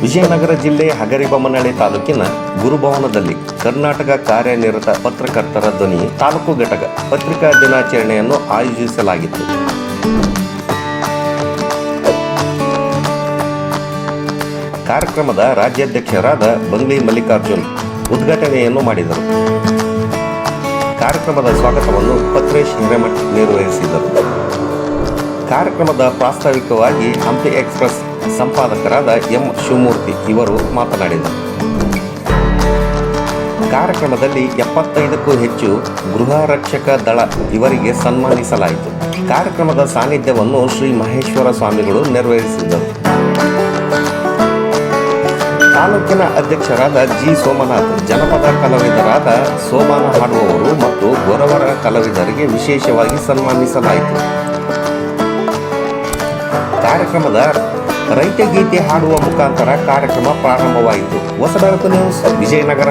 ವಿಜಯನಗರ ಜಿಲ್ಲೆ ಹಗರಿಬೊಮ್ಮನಹಳ್ಳಿ ತಾಲೂಕಿನ ಗುರುಭವನದಲ್ಲಿ ಕರ್ನಾಟಕ ಕಾರ್ಯನಿರತ ಪತ್ರಕರ್ತರ ಧ್ವನಿ ತಾಲೂಕು ಘಟಕ ಪತ್ರಿಕಾ ದಿನಾಚರಣೆಯನ್ನು ಆಯೋಜಿಸಲಾಗಿತ್ತು. ಕಾರ್ಯಕ್ರಮದ ರಾಜ್ಯಾಧ್ಯಕ್ಷರಾದ ಬಂಗ್ಲಿ ಮಲ್ಲಿಕಾರ್ಜುನ್ ಉದ್ಘಾಟನೆಯನ್ನು ಮಾಡಿದರು. ಕಾರ್ಯಕ್ರಮದ ಸ್ವಾಗತವನ್ನು ಪತ್ರೇಶ್ ಹಿರೇಮಠ್ ನಿರ್ವಹಿಸಿದರು. ಕಾರ್ಯಕ್ರಮದ ಪ್ರಾಸ್ತಾವಿಕವಾಗಿ ಹಂಪಿ ಎಕ್ಸ್‌ಪ್ರೆಸ್ ಸಂಪಾದಕರಾದ ಎಂ ಶಿವಮೂರ್ತಿ ಇವರು ಮಾತನಾಡಿದರು. ಕಾರ್ಯಕ್ರಮದಲ್ಲಿ 75ಕ್ಕೂ ಹೆಚ್ಚು ಗೃಹ ರಕ್ಷಕ ದಳ ಇವರಿಗೆ ಸನ್ಮಾನಿಸಲಾಯಿತು. ಕಾರ್ಯಕ್ರಮದ ಸಾನ್ನಿಧ್ಯವನ್ನು ಶ್ರೀ ಮಹೇಶ್ವರ ಸ್ವಾಮಿಗಳು ನೆರವೇರಿಸಿದರು. ತಾಲೂಕಿನ ಅಧ್ಯಕ್ಷರಾದ ಜಿ ಸೋಮನಾಥ್, ಜನಪದ ಕಲಾವಿದರಾದ ಸೋಮಾನ ಹಾಡುವವರು ಮತ್ತು ಗೊರವರ ಕಲಾವಿದರಿಗೆ ವಿಶೇಷವಾಗಿ ಸನ್ಮಾನಿಸಲಾಯಿತು. ಕಾರ್ಯಕ್ರಮದ ರೈತ ಗೀತೆ ಹಾಡುವ ಮುಖಾಂತರ ಕಾರ್ಯಕ್ರಮ ಪ್ರಾರಂಭವಾಯಿತು. ಹೊಸ ಬೆಳಕು ನ್ಯೂಸ್, ವಿಜಯನಗರ.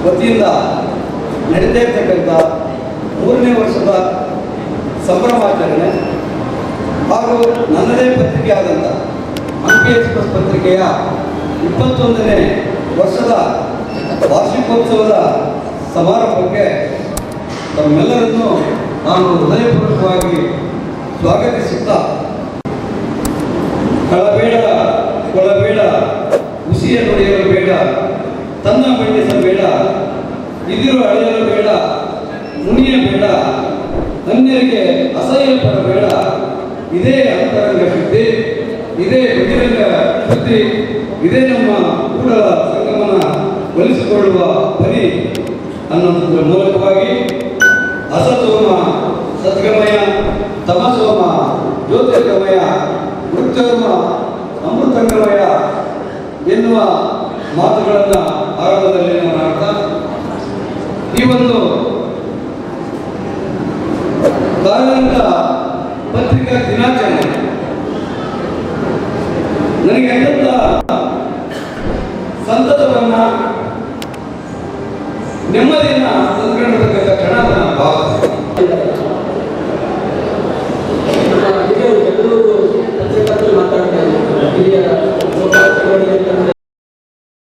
ವತಿಯಿಂದ ನಡೀತಾ ಇರ್ತಕ್ಕಂಥ 3ನೇ ವರ್ಷದ ಸಂಭ್ರಮಾಚರಣೆ ಹಾಗೂ ನನ್ನದೇ ಪತ್ರಿಕೆ ಆದಂಥ ಹಂಪಿ ಎಕ್ಸ್‌ಪ್ರೆಸ್ ಪತ್ರಿಕೆಯ 21ನೇ ವರ್ಷದ ವಾರ್ಷಿಕೋತ್ಸವದ ಸಮಾರಂಭಕ್ಕೆ ತಮ್ಮೆಲ್ಲರನ್ನು ನಾನು ಹೃದಯಪೂರ್ವಕವಾಗಿ ಸ್ವಾಗತಿಸುತ್ತಾ, ಕಳಬೇಡ ಕೊಳಬೇಡ, ಹುಸಿಯ ನುಡಿಯಲು ಬೇಡ, ತನ್ನ ಬಣ್ಣಿಸಬೇಡ, ಇದಿರು ಅಳೆಯಲು ಬೇಡ, ಮುನಿಯಬೇಡ, ಅನ್ಯರಿಗೆ ಅಸಹ್ಯ ಪಡಬೇಡ, ಇದೇ ಅಂತರಂಗ ಶುದ್ಧಿ, ಇದೇ ಬಹಿರಂಗ ಶುದ್ಧಿ, ಇದೇ ನಮ್ಮ ಕೂಡಲ ಸಂಗಮನ ಒಲಿಸಿಕೊಳ್ಳುವ ಬಲಿ ಅನ್ನೋದ್ರ ಮೂಲಕವಾಗಿ ಅಸತೋಮ ಸದ್ಗಮಯ, ತಮಸೋಮ ಜ್ಯೋತಿರ್ಗಮಯ, ಮೃತ್ಯೋರ್ಮ ಅಮೃತಂಗಮಯ ಎನ್ನುವ ಮಾತುಗಳನ್ನು ಆರಂಭದಲ್ಲಿ ನಾನು ಆಡ್ತಾ, ಈ ಒಂದು ಕಾರ್ಯನಿರತ ಪತ್ರಿಕಾ ದಿನಾಚರಣೆ ನನಗೆ ಅತ್ಯಂತ ಸಂತಸವನ್ನ, ನೆಮ್ಮದಿಯನ್ನ